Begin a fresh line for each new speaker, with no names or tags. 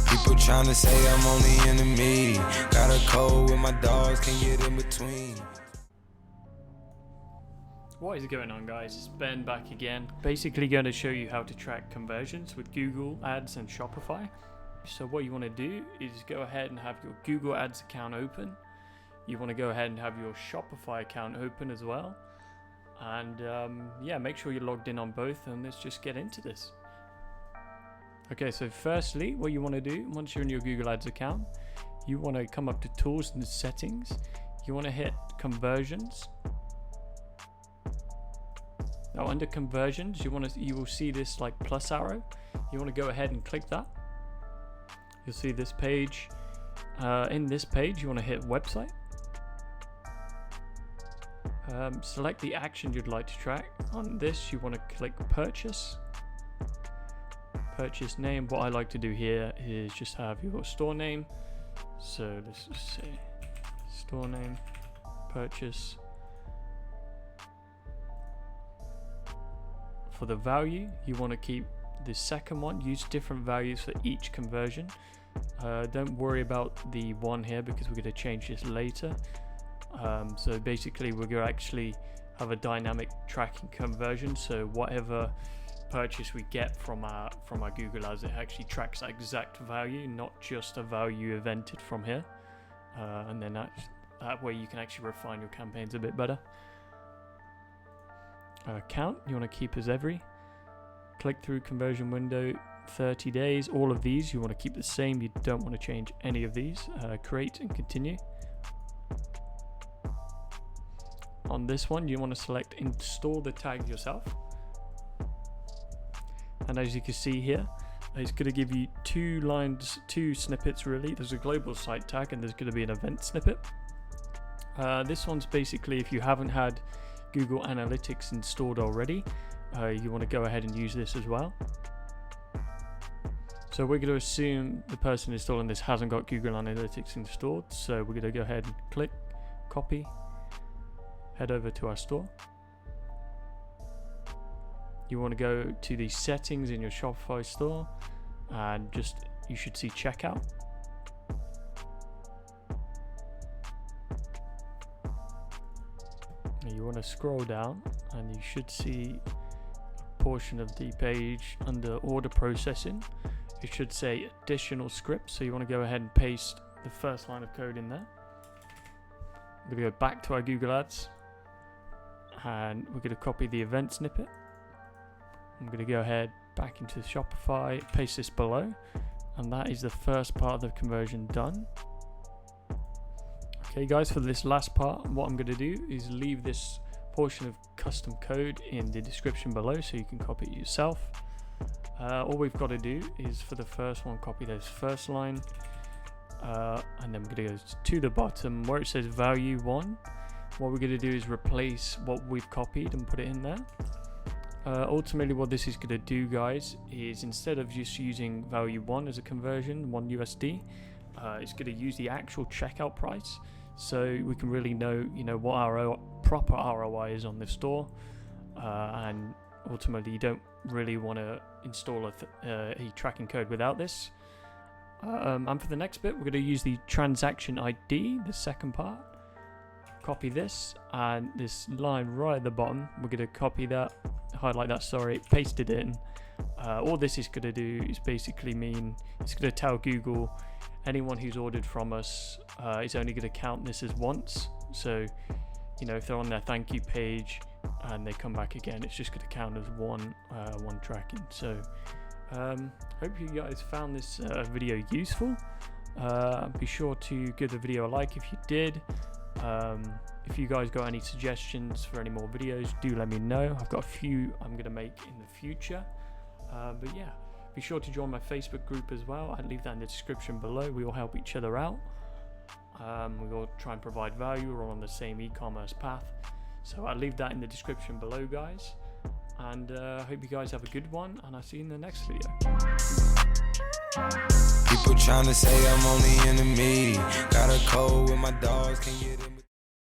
People tryna say I'm only in the meeting. Got a code with my dogs, can't get in between.
What is going on, guys? It's Ben back again. Basically going to show you how to track conversions with Google Ads and Shopify. So what you want to do is go ahead and have your Google Ads account open. You want to go ahead and have your Shopify account open as well. And make sure you're logged in on both, and let's just get into this. Okay, so firstly, what you want to do, once you're in your Google Ads account, you want to come up to Tools and Settings. You want to hit Conversions. Now under Conversions, you will see this like plus arrow. You want to go ahead and click that. You'll see this page. In this page, you want to hit Website. Select the action you'd like to track. On this, you want to click Purchase. Purchase name. What I like to do here is just have your store name. So let's just say store name, purchase. For the value, you want to keep the second one. Use different values for each conversion. Don't worry about the one here because we're going to change this later. So basically, we're going to actually have a dynamic tracking conversion. So whatever purchase we get from our Google Ads, it actually tracks that exact value, not just a value evented from here. And then that way you can actually refine your campaigns a bit better. Count, you want to keep as every. Click through conversion window, 30 days. All of these you want to keep the same. You don't want to change any of these. Create and continue. On this one, you want to select install the tag yourself. And as you can see here, it's going to give you two snippets really. There's a global site tag and there's going to be an event snippet. This one's basically if you haven't had Google Analytics installed already, you want to go ahead and use this as well. So we're going to assume the person installing this hasn't got Google Analytics installed. So we're going to go ahead and click, copy, head over to our store. You want to go to the settings in your Shopify store and you should see checkout. And you want to scroll down and you should see a portion of the page under order processing. It should say additional scripts. So you want to go ahead and paste the first line of code in there. We're going to go back to our Google Ads and we're going to copy the event snippet. I'm going to go ahead back into Shopify, paste this below, and that is the first part of the conversion done. Okay guys, for this last part, what I'm going to do is leave this portion of custom code in the description below so you can copy it yourself. All we've got to do is for the first one, copy this first line, and then we're going to go to the bottom where it says value 1. What we're going to do is replace what we've copied and put it in there. Ultimately what this is going to do, guys, is instead of just using value 1 as a conversion, 1 USD, it's going to use the actual checkout price, so we can really know what our proper ROI is on the store, and ultimately you don't really want to install a tracking code without this. And for the next bit, we're going to use the transaction ID, the second part. Copy this, and this line right at the bottom, we're going to copy that, highlight that, paste it in. All this is going to do is basically mean it's going to tell Google anyone who's ordered from us is only going to count this as once. So if they're on their thank you page and they come back again, it's just going to count as one tracking. So hope you guys found this video useful. Be sure to give the video a like if you did. If you guys got any suggestions for any more videos, do let me know. I've got a few I'm going to make in the future. But yeah, be sure to join my Facebook group as well. I'll leave that in the description below. We all help each other out. We all try and provide value. We're all on the same e-commerce path. So I'll leave that in the description below, guys. And I hope you guys have a good one, and I'll see you in the next video.
People tryna say I'm only in the meeting. Got a code with my dogs, can't get in.